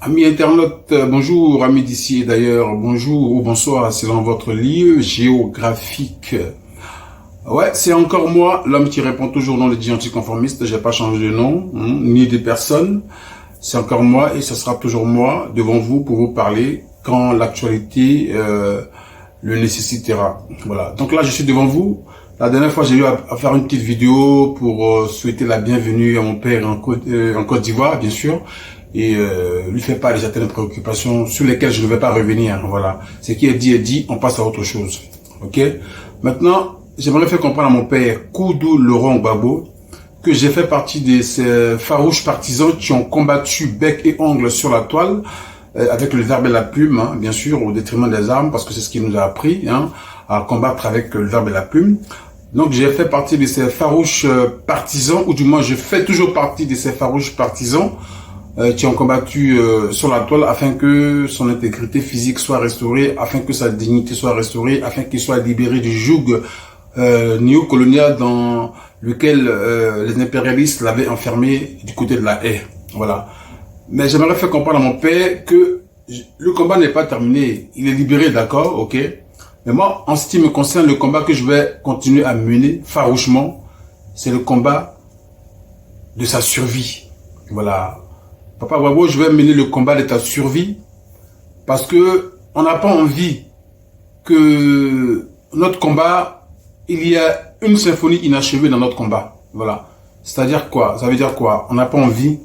Amis internautes, bonjour, amis d'ici et d'ailleurs, bonjour ou bonsoir selon votre lieu géographique. Ouais, c'est encore moi, l'homme qui répond toujours non les dits anticonformistes, j'ai pas changé de nom, ni de personne. C'est encore moi et ce sera toujours moi devant vous pour vous parler quand l'actualité le nécessitera. Voilà, donc là je suis devant vous. La dernière fois j'ai eu à faire une petite vidéo pour souhaiter la bienvenue à mon père en Côte d'Ivoire, bien sûr. Et lui fait part de certaines préoccupations sur lesquelles je ne vais pas revenir. Voilà, ce qui est dit, on passe à autre chose. Ok. Maintenant, j'aimerais faire comprendre à mon père Koudou Laurent Gbagbo que j'ai fait partie de ces farouches partisans qui ont combattu bec et ongle sur la toile avec le verbe et la plume, hein, bien sûr, au détriment des armes, parce que c'est ce qui nous a appris à combattre avec le verbe et la plume. Donc j'ai fait partie de ces farouches partisans, ou du moins je fais toujours partie de ces farouches partisans qui ont combattu sur la toile afin que son intégrité physique soit restaurée, afin que sa dignité soit restaurée, afin qu'il soit libéré du joug néocolonial dans lequel les impérialistes l'avaient enfermé du côté de la haie. Voilà. Mais j'aimerais faire comprendre à mon père que le combat n'est pas terminé. Il est libéré, d'accord, ok. Mais moi, en ce qui me concerne, le combat que je vais continuer à mener farouchement, c'est le combat de sa survie. Voilà. Papa Gbagbo, je vais mener le combat de ta survie parce que on n'a pas envie que notre combat, il y a une symphonie inachevée dans notre combat. Voilà. C'est-à-dire quoi? Ça veut dire quoi? On n'a pas envie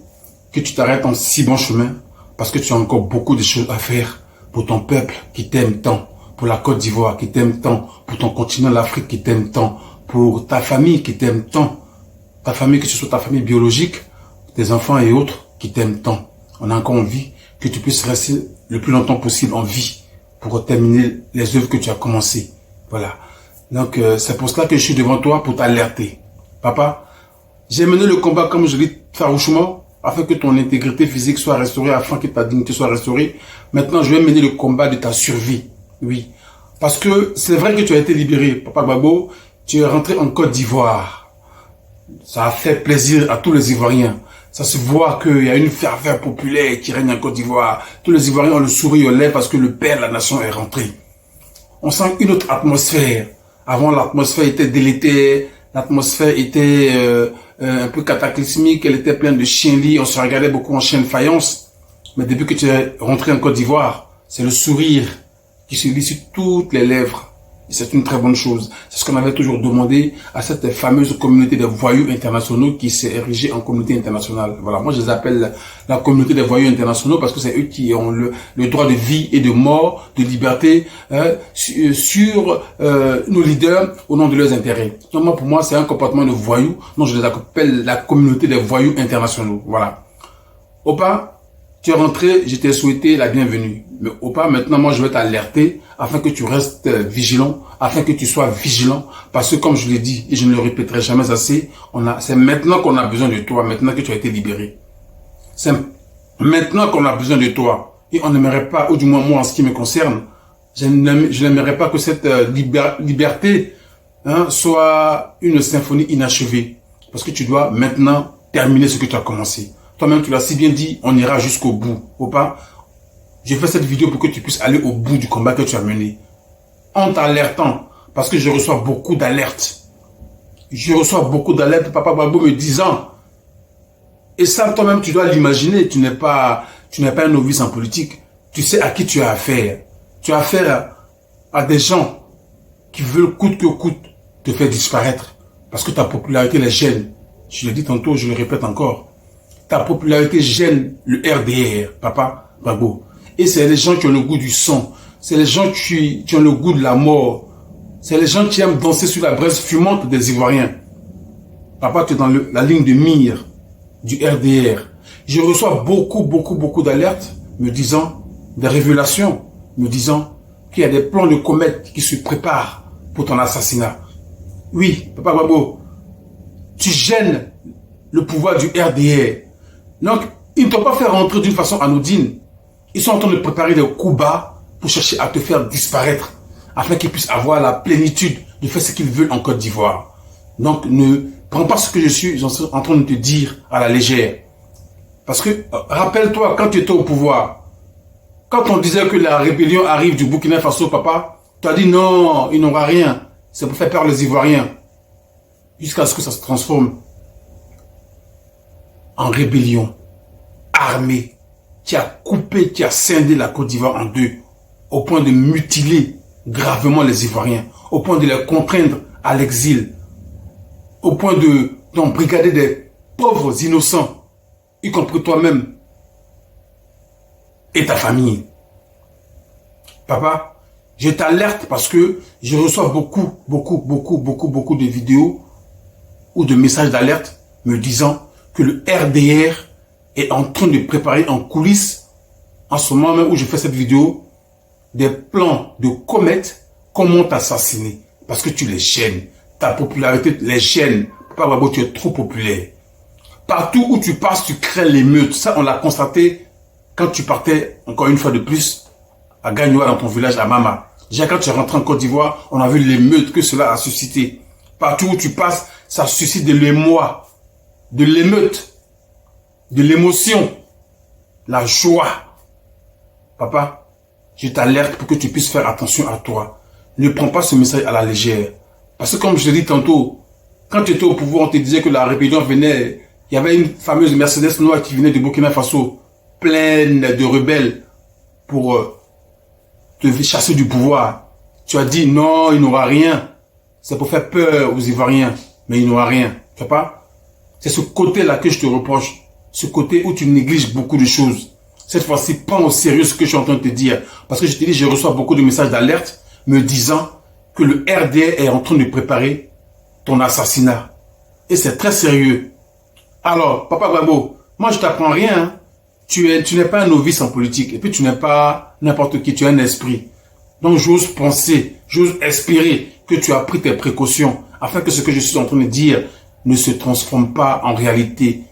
que tu t'arrêtes en si bon chemin parce que tu as encore beaucoup de choses à faire pour ton peuple qui t'aime tant, pour la Côte d'Ivoire qui t'aime tant, pour ton continent, l'Afrique qui t'aime tant, pour ta famille qui t'aime tant, ta famille, que ce soit ta famille biologique, tes enfants et autres, qui t'aiment tant. On a encore envie que tu puisses rester le plus longtemps possible en vie pour terminer les œuvres que tu as commencées. Voilà. Donc, c'est pour cela que je suis devant toi pour t'alerter. Papa, j'ai mené le combat, comme je dis, farouchement, afin que ton intégrité physique soit restaurée, afin que ta dignité soit restaurée. Maintenant, je vais mener le combat de ta survie. Oui. Parce que c'est vrai que tu as été libéré, Papa Gbagbo. Tu es rentré en Côte d'Ivoire. Ça a fait plaisir à tous les Ivoiriens. Ça se voit qu'il y a une ferveur populaire qui règne en Côte d'Ivoire. Tous les Ivoiriens ont le sourire aux lèvres parce que le père de la nation est rentré. On sent une autre atmosphère. Avant, l'atmosphère était délétère, l'atmosphère était un peu cataclysmique, elle était pleine de chiens-lits, on se regardait beaucoup en chien de faïence. Mais depuis que tu es rentré en Côte d'Ivoire, c'est le sourire qui se lit sur toutes les lèvres. C'est une très bonne chose. C'est ce qu'on avait toujours demandé à cette fameuse communauté des voyous internationaux qui s'est érigée en communauté internationale. Voilà, moi je les appelle la communauté des voyous internationaux parce que c'est eux qui ont le droit de vie et de mort, de liberté sur nos leaders au nom de leurs intérêts. Donc moi, pour moi, c'est un comportement de voyous. Donc je les appelle la communauté des voyous internationaux. Voilà. Opa, tu es rentré, je t'ai souhaité la bienvenue. Mais Opa, maintenant, moi, je vais t'alerter afin que tu restes vigilant, afin que tu sois vigilant. Parce que, comme je l'ai dit, et je ne le répéterai jamais assez, c'est maintenant qu'on a besoin de toi, maintenant que tu as été libéré. C'est maintenant qu'on a besoin de toi. Et on n'aimerait pas, ou du moins moi, en ce qui me concerne, je n'aimerais pas que cette liberté soit une symphonie inachevée. Parce que tu dois maintenant terminer ce que tu as commencé. Toi-même, tu l'as si bien dit, on ira jusqu'au bout. Ou pas? J'ai fait cette vidéo pour que tu puisses aller au bout du combat que tu as mené. En t'alertant, parce que je reçois beaucoup d'alertes. Je reçois beaucoup d'alertes, Papa Gbagbo me disant, et ça, toi-même, tu dois l'imaginer, tu n'es pas un novice en politique. Tu sais à qui tu as affaire. Tu as affaire à des gens qui veulent coûte que coûte te faire disparaître. Parce que ta popularité les gêne. Je l'ai dit tantôt, je le répète encore. Ta popularité gêne le RDR, Papa Gbagbo. Et c'est les gens qui ont le goût du sang. C'est les gens qui ont le goût de la mort. C'est les gens qui aiment danser sur la braise fumante des Ivoiriens. Papa, tu es dans la ligne de mire du RDR. Je reçois beaucoup d'alertes me disant, des révélations, me disant qu'il y a des plans de comète qui se préparent pour ton assassinat. Oui, Papa Gbagbo, tu gênes le pouvoir du RDR. Donc, ils ne t'ont pas fait rentrer d'une façon anodine. Ils sont en train de préparer des coups bas pour chercher à te faire disparaître, afin qu'ils puissent avoir la plénitude de faire ce qu'ils veulent en Côte d'Ivoire. Donc, ne prends pas ce que je suis en train de te dire à la légère. Parce que, rappelle-toi, quand tu étais au pouvoir, quand on disait que la rébellion arrive du Burkina Faso, papa, tu as dit non, il n'aura rien. C'est pour faire peur les Ivoiriens. Jusqu'à ce que ça se transforme en rébellion armée qui a coupé, qui a scindé la Côte d'Ivoire en deux, au point de mutiler gravement les Ivoiriens, au point de les contraindre à l'exil, au point d'embrigader des pauvres innocents, y compris toi-même et ta famille. Papa, je t'alerte parce que je reçois beaucoup de vidéos ou de messages d'alerte me disant que le RDR est en train de préparer en coulisses, en ce moment même où je fais cette vidéo, des plans de comètes, comment t'assassiner. Parce que tu les gênes. Ta popularité les gêne. Papa Gbagbo, tu es trop populaire. Partout où tu passes, tu crées l'émeute. Ça, on l'a constaté quand tu partais, encore une fois de plus, à Gagnoa, dans ton village, à Mama. Déjà, quand tu es rentré en Côte d'Ivoire, on a vu l'émeute que cela a suscité. Partout où tu passes, ça suscite de l'émoi, de l'émeute, de l'émotion, la joie. Papa, je t'alerte pour que tu puisses faire attention à toi. Ne prends pas ce message à la légère. Parce que comme je l'ai dit tantôt, quand tu étais au pouvoir, on te disait que la rébellion venait. Il y avait une fameuse Mercedes noire qui venait de Burkina Faso, pleine de rebelles pour te chasser du pouvoir. Tu as dit non, il n'aura rien. C'est pour faire peur aux Ivoiriens, mais il n'aura rien. Tu vois pas? C'est ce côté-là que je te reproche. Ce côté où tu négliges beaucoup de choses. Cette fois-ci, prends au sérieux ce que je suis en train de te dire. Parce que je te dis, je reçois beaucoup de messages d'alerte me disant que le RDR est en train de préparer ton assassinat. Et c'est très sérieux. Alors, Papa Gbagbo, moi je t'apprends rien. Hein. Tu n'es pas un novice en politique. Et puis tu n'es pas n'importe qui, tu as un esprit. Donc j'ose penser, j'ose espérer que tu as pris tes précautions afin que ce que je suis en train de dire ne se transforme pas en réalité,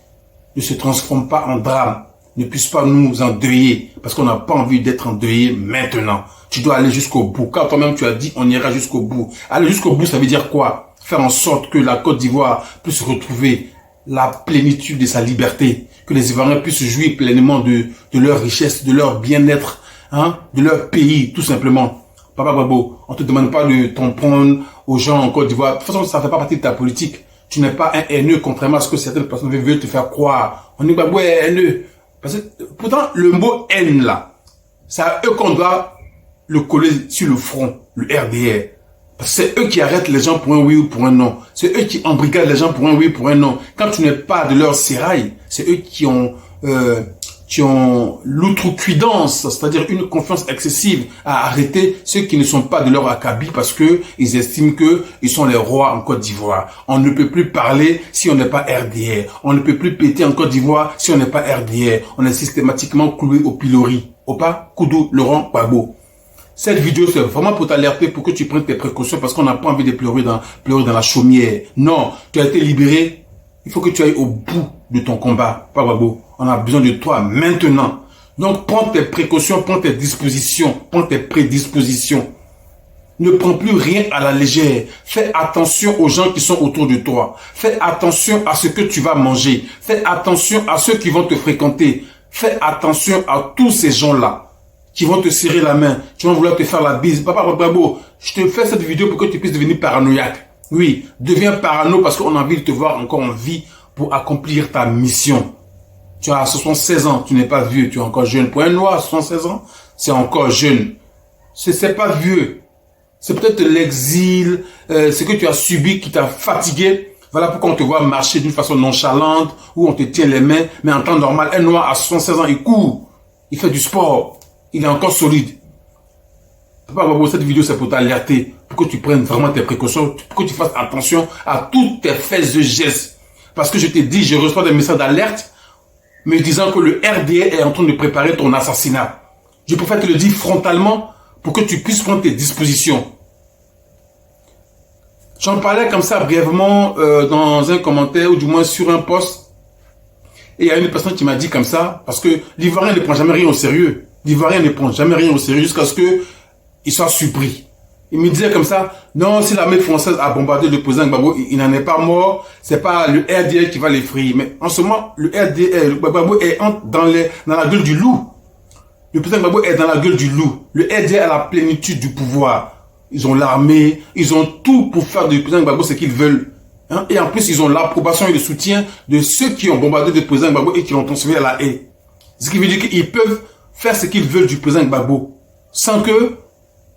ne se transforme pas en drame, ne puisse pas nous endeuiller, parce qu'on n'a pas envie d'être endeuillé maintenant. Tu dois aller jusqu'au bout. Quand toi-même tu as dit, on ira jusqu'au bout. Aller jusqu'au bout, ça veut dire quoi? Faire en sorte que la Côte d'Ivoire puisse retrouver la plénitude de sa liberté, que les Ivoiriens puissent jouir pleinement de leur richesse, de leur bien-être, hein, de leur pays, tout simplement. Papa Gbagbo, on te demande pas de t'en prendre aux gens en Côte d'Ivoire. De toute façon, ça fait pas partie de ta politique. Tu n'es pas un haineux, contrairement à ce que certaines personnes veulent te faire croire. On dit Gbagbo est haineux. Parce que, pourtant, le mot haine là, c'est à eux qu'on doit le coller sur le front, le RDR. Parce que c'est eux qui arrêtent les gens pour un oui ou pour un non. C'est eux qui embrigadent les gens pour un oui ou pour un non. Quand tu n'es pas de leur sérail, c'est eux qui ont l'outrecuidance, c'est-à-dire une confiance excessive à arrêter ceux qui ne sont pas de leur acabit parce que ils estiment que ils sont les rois en Côte d'Ivoire. On ne peut plus parler si on n'est pas RDR. On ne peut plus péter en Côte d'Ivoire si on n'est pas RDR. On est systématiquement cloué au pilori. Opa, Koudou, Laurent Gbagbo. Cette vidéo, c'est vraiment pour t'alerter, pour que tu prennes tes précautions parce qu'on n'a pas envie de pleurer dans la chaumière. Non, tu as été libéré. Il faut que tu ailles au bout de ton combat. Pas Gbagbo. On a besoin de toi maintenant. Donc, prends tes précautions, prends tes dispositions, prends tes prédispositions. Ne prends plus rien à la légère. Fais attention aux gens qui sont autour de toi. Fais attention à ce que tu vas manger. Fais attention à ceux qui vont te fréquenter. Fais attention à tous ces gens-là qui vont te serrer la main, qui vont vouloir te faire la bise. Papa Gbagbo, je te fais cette vidéo pour que tu puisses devenir paranoïaque. Oui, deviens parano parce qu'on a envie de te voir encore en vie pour accomplir ta mission. Tu as 76 ans, tu n'es pas vieux, tu es encore jeune. Pour un noir, 76 ans, c'est encore jeune. C'est pas vieux. C'est peut-être l'exil, ce que tu as subi qui t'a fatigué. Voilà pourquoi on te voit marcher d'une façon nonchalante, où on te tient les mains. Mais en temps normal, un noir à 76 ans, il court, il fait du sport, il est encore solide. Papa Gbagbo, cette vidéo c'est pour t'alerter, pour que tu prennes vraiment tes précautions, pour que tu fasses attention à toutes tes faits et gestes. Parce que je t'ai dit, je reçois des messages d'alerte me disant que le RDR est en train de préparer ton assassinat. Je préfère te le dire frontalement pour que tu puisses prendre tes dispositions. J'en parlais comme ça brièvement dans un commentaire ou du moins sur un post. Et il y a une personne qui m'a dit comme ça, parce que l'Ivoirien ne prend jamais rien au sérieux. L'Ivoirien ne prend jamais rien au sérieux jusqu'à ce qu'il soit surpris. Il me disait comme ça, non, si l'armée française a bombardé le président Gbagbo, il n'en est pas mort, c'est pas le RDR qui va l'effrayer. Mais en ce moment, le RDR, le Gbagbo est dans la gueule du loup. Le président Gbagbo est dans la gueule du loup. Le RDR a la plénitude du pouvoir. Ils ont l'armée, ils ont tout pour faire du président Gbagbo ce qu'ils veulent. Hein? Et en plus, ils ont l'approbation et le soutien de ceux qui ont bombardé le président Gbagbo et qui l'ont transféré à la haie. Ce qui veut dire qu'ils peuvent faire ce qu'ils veulent du président Gbagbo sans que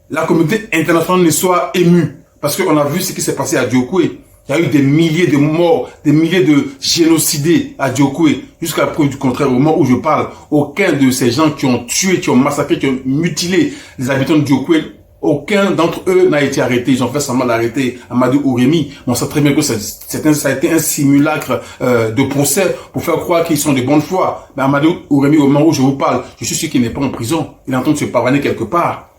la communauté internationale ne soit émue. Parce qu'on a vu ce qui s'est passé à Diokwe. Il y a eu des milliers de morts, des milliers de génocidés à Diokwe. Jusqu'à la preuve du contraire, au moment où je parle, aucun de ces gens qui ont tué, qui ont massacré, qui ont mutilé les habitants de Diokwe, aucun d'entre eux n'a été arrêté. Ils ont fait semblant d'arrêter Amadou Ouremi. On sait très bien que ça a été un simulacre de procès pour faire croire qu'ils sont de bonne foi. Mais Amadou Ouremi, au moment où je vous parle, je suis sûr qu'il n'est pas en prison. Il est en train de se pavaner quelque part.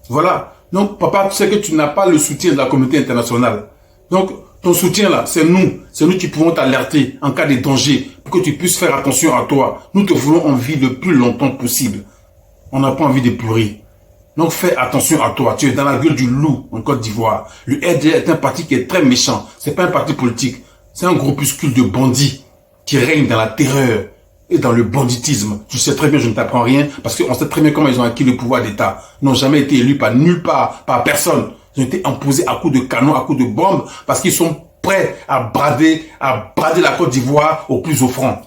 Voilà. Donc, papa, tu sais que tu n'as pas le soutien de la communauté internationale. Donc, ton soutien là, c'est nous qui pouvons t'alerter en cas de danger pour que tu puisses faire attention à toi. Nous te voulons en vie le plus longtemps possible. On n'a pas envie de pleurer. Donc, fais attention à toi. Tu es dans la gueule du loup en Côte d'Ivoire. Le RDR est un parti qui est très méchant. C'est pas un parti politique. C'est un groupuscule de bandits qui règne dans la terreur et dans le banditisme. Tu sais très bien, je ne t'apprends rien, parce qu'on sait très bien comment ils ont acquis le pouvoir d'État. Ils n'ont jamais été élus par nulle part, par personne. Ils ont été imposés à coups de canon, à coups de bombes, parce qu'ils sont prêts à brader la Côte d'Ivoire au plus offrant.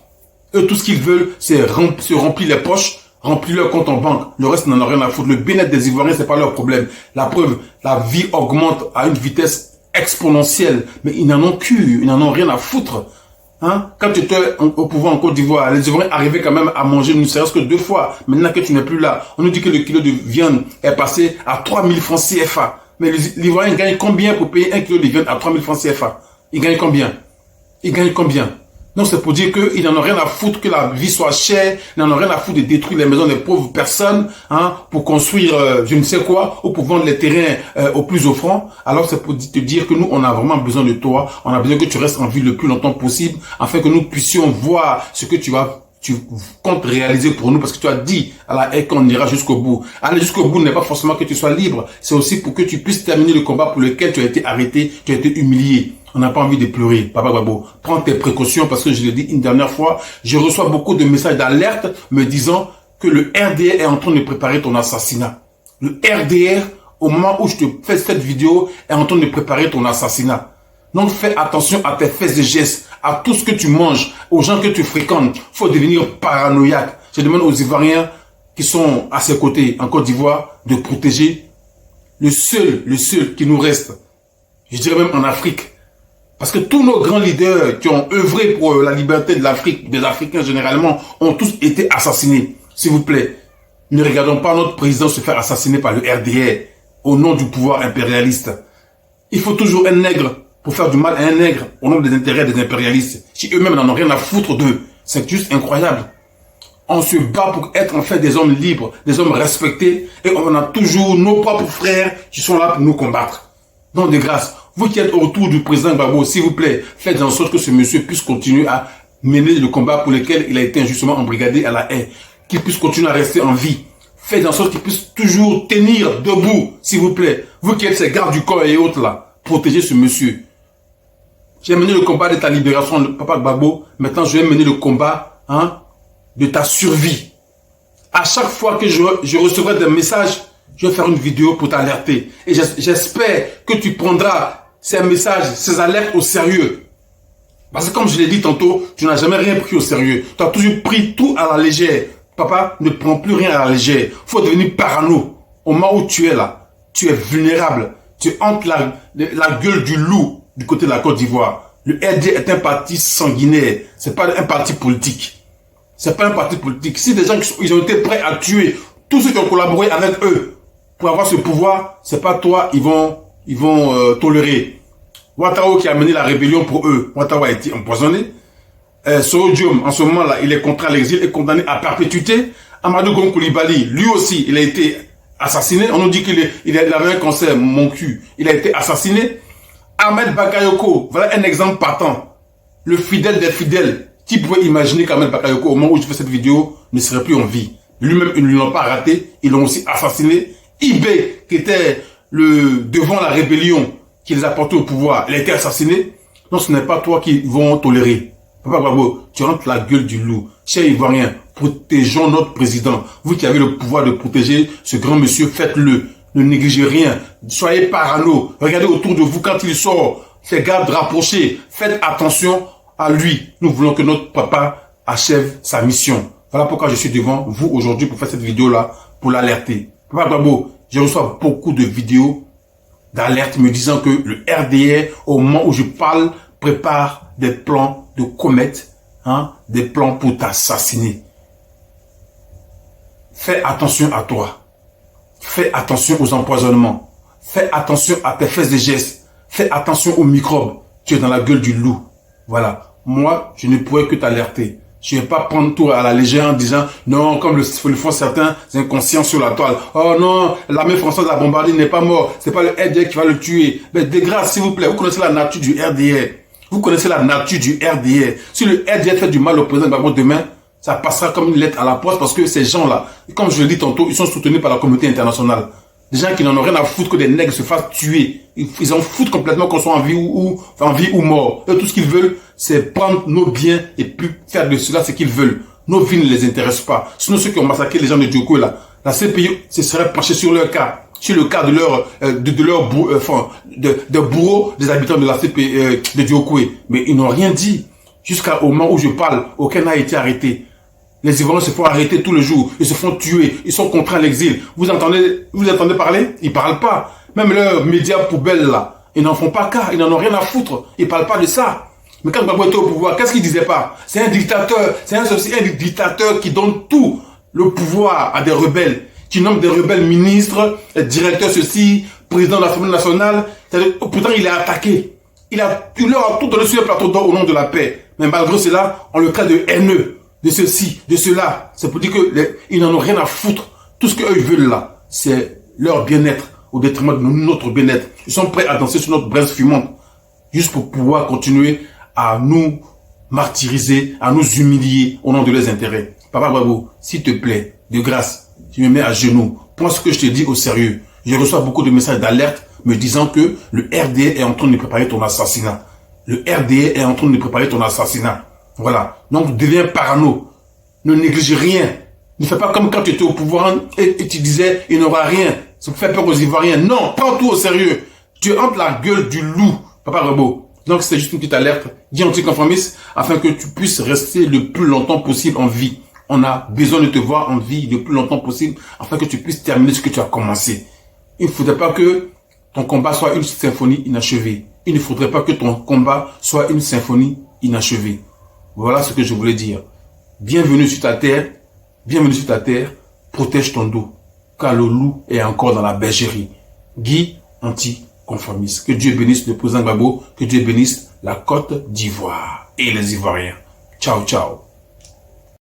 Eux, tout ce qu'ils veulent, c'est se remplir les poches, remplir leur compte en banque. Le reste n'en a rien à foutre. Le bien-être des Ivoiriens, c'est pas leur problème. La preuve, la vie augmente à une vitesse exponentielle, mais ils n'en ont cul, ils n'en ont rien à foutre. Hein? Quand tu étais au pouvoir en Côte d'Ivoire, les Ivoiriens arrivaient quand même à manger ne serait-ce que 2 fois. Maintenant que tu n'es plus là, on nous dit que le kilo de viande est passé à 3000 francs CFA. Mais les Ivoiriens gagnent combien pour payer 1 kilo de viande à 3000 francs CFA? Ils gagnent combien? Ils gagnent combien? Donc c'est pour dire qu'ils n'en ont rien à foutre que la vie soit chère, ils n'en ont rien à foutre de détruire les maisons des pauvres personnes, hein, pour construire je ne sais quoi, ou pour vendre les terrains aux plus offrants. Alors c'est pour te dire que nous, on a vraiment besoin de toi, on a besoin que tu restes en vie le plus longtemps possible, afin que nous puissions voir ce que tu comptes réaliser pour nous, parce que tu as dit à la haie qu'on ira jusqu'au bout. Aller jusqu'au bout n'est pas forcément que tu sois libre, c'est aussi pour que tu puisses terminer le combat pour lequel tu as été arrêté, tu as été humilié. On n'a pas envie de pleurer, Papa Gbagbo. Prends tes précautions, parce que je l'ai dit une dernière fois, je reçois beaucoup de messages d'alerte me disant que le RDR est en train de préparer ton assassinat. Le RDR, au moment où je te fais cette vidéo, est en train de préparer ton assassinat. Donc fais attention à tes faits et gestes, à tout ce que tu manges, aux gens que tu fréquentes. Faut devenir paranoïaque. Je demande aux Ivoiriens qui sont à ses côtés en Côte d'Ivoire de protéger le seul qui nous reste. Je dirais même en Afrique. Parce que tous nos grands leaders qui ont œuvré pour la liberté de l'Afrique, des Africains généralement, ont tous été assassinés. S'il vous plaît, ne regardons pas notre président se faire assassiner par le RDR au nom du pouvoir impérialiste. Il faut toujours un nègre pour faire du mal à un nègre au nom des intérêts des impérialistes. Si eux-mêmes n'en ont rien à foutre d'eux, c'est juste incroyable. On se bat pour être en fait des hommes libres, des hommes respectés, et on a toujours nos propres frères qui sont là pour nous combattre. Donc de grâce, vous qui êtes autour du président Gbagbo, s'il vous plaît, faites en sorte que ce monsieur puisse continuer à mener le combat pour lequel il a été injustement embrigadé à la haie, qu'il puisse continuer à rester en vie. Faites en sorte qu'il puisse toujours tenir debout, s'il vous plaît. Vous qui êtes ces gardes du corps et autres là, protégez ce monsieur. J'ai mené le combat de ta libération, Papa Gbagbo. Maintenant, je vais mener le combat, de ta survie. À chaque fois que je recevrai des messages, je vais faire une vidéo pour t'alerter. Et j'espère que tu prendras ces messages, ces alertes au sérieux. Parce que comme je l'ai dit tantôt, tu n'as jamais rien pris au sérieux. Tu as toujours pris tout à la légère. Papa, ne prends plus rien à la légère. Il faut devenir parano. Au moment où tu es là, tu es vulnérable. Tu hantes la gueule du loup du côté de la Côte d'Ivoire. Le RD est un parti sanguinaire. C'est pas un parti politique. C'est pas un parti politique. Si des gens ils ont été prêts à tuer tous ceux qui ont collaboré avec eux pour avoir ce pouvoir, c'est pas toi, ils vont tolérer. Ouattara qui a mené la rébellion pour eux. Ouattara a été empoisonné. Soro-Diom, en ce moment-là, il est contraint à l'exil et condamné à perpétuité. Amadou Gon Coulibaly, lui aussi, il a été assassiné. On nous dit qu'il avait un cancer, mon cul. Il a été assassiné. Ahmed Bakayoko, voilà un exemple partant. Le fidèle des fidèles. Qui pouvait imaginer qu'Ahmed Bakayoko, au moment où je fais cette vidéo, ne serait plus en vie. Lui-même, ils ne l'ont pas raté. Ils l'ont aussi assassiné. Ibé, qui était devant la rébellion qui les a portés au pouvoir, il a été assassiné. Non, ce n'est pas toi qui vont tolérer. Papa Gbagbo, tu rentres la gueule du loup. Chers Ivoiriens, protégeons notre président. Vous qui avez le pouvoir de protéger ce grand monsieur, faites-le. Ne négligez rien. Soyez parano. Regardez autour de vous quand il sort. Ses gardes rapprochés. Faites attention à lui. Nous voulons que notre papa achève sa mission. Voilà pourquoi je suis devant vous aujourd'hui pour faire cette vidéo-là, pour l'alerter. Papa Gbagbo, je reçois beaucoup de vidéos d'alerte me disant que le RDR, au moment où je parle, prépare des plans de comète, des plans pour t'assassiner. Fais attention à toi. Fais attention aux empoisonnements. Fais attention à tes faits et gestes. Fais attention aux microbes. Tu es dans la gueule du loup. Voilà. Moi, je ne pourrais que t'alerter. Je ne vais pas prendre tout à la légère en disant non, comme le font certains inconscients sur la toile. Oh non, l'armée française a bombardé, il n'est pas mort. C'est pas le RDR qui va le tuer. Mais de grâce, s'il vous plaît, vous connaissez la nature du RDR. Vous connaissez la nature du RDR. Si le RDR fait du mal au président Gbagbo demain, ça passera comme une lettre à la poste parce que ces gens-là, comme je le dis tantôt, ils sont soutenus par la communauté internationale. Des gens qui n'en ont rien à foutre que des nègres se fassent tuer. Ils en foutent complètement qu'on soit en vie ou mort. Eux, tout ce qu'ils veulent, c'est prendre nos biens et puis faire de cela ce qu'ils veulent. Nos vies ne les intéressent pas. Sinon, ceux qui ont massacré les gens de Djoko, là, la CPI se serait penchée sur leur cas. Sur le cas de leur bourreau des habitants de la CPI de Djoko. Mais ils n'ont rien dit. Jusqu'au moment où je parle, aucun n'a été arrêté. Les Ivoiriens se font arrêter tous les jours. Ils se font tuer. Ils sont contraints à l'exil. Vous entendez parler? Ils parlent pas. Même leurs médias poubelles là, ils n'en font pas cas. Ils n'en ont rien à foutre. Ils parlent pas de ça. Mais quand Gbagbo était au pouvoir, qu'est-ce qu'il disait pas? C'est un dictateur. C'est un dictateur qui donne tout le pouvoir à des rebelles. Qui nomme des rebelles ministres, directeurs ceci, président de l'Assemblée nationale. Pourtant, il est attaqué. Il leur a tout donné sur le plateau d'or au nom de la paix. Mais malgré cela, on le traite de haineux. De ceci, de cela. C'est pour dire qu'ils n'en ont rien à foutre. Tout ce qu'eux veulent là, c'est leur bien-être au détriment de notre bien-être. Ils sont prêts à danser sur notre braise fumante juste pour pouvoir continuer à nous martyriser, à nous humilier au nom de leurs intérêts. Papa Gbagbo, s'il te plaît, de grâce, je me mets à genoux. Prends ce que je te dis au sérieux. Je reçois beaucoup de messages d'alerte me disant que le RDR est en train de préparer ton assassinat. Le RDR est en train de préparer ton assassinat. Voilà. Donc, deviens parano. Ne néglige rien. Ne fais pas comme quand tu étais au pouvoir et tu disais, il n'y aura rien. Ça fait peur aux Ivoiriens. Non, prends tout au sérieux. Tu es entre la gueule du loup, Papa Gbagbo. Donc, c'est juste une petite alerte. Dis anticonformiste afin que tu puisses rester le plus longtemps possible en vie. On a besoin de te voir en vie le plus longtemps possible afin que tu puisses terminer ce que tu as commencé. Il ne faudrait pas que ton combat soit une symphonie inachevée. Il ne faudrait pas que ton combat soit une symphonie inachevée. Voilà ce que je voulais dire. Bienvenue sur ta terre, protège ton dos, car le loup est encore dans la bergerie. Guy anticonformiste. Que Dieu bénisse le président Gbagbo, que Dieu bénisse la Côte d'Ivoire et les Ivoiriens. Ciao, ciao.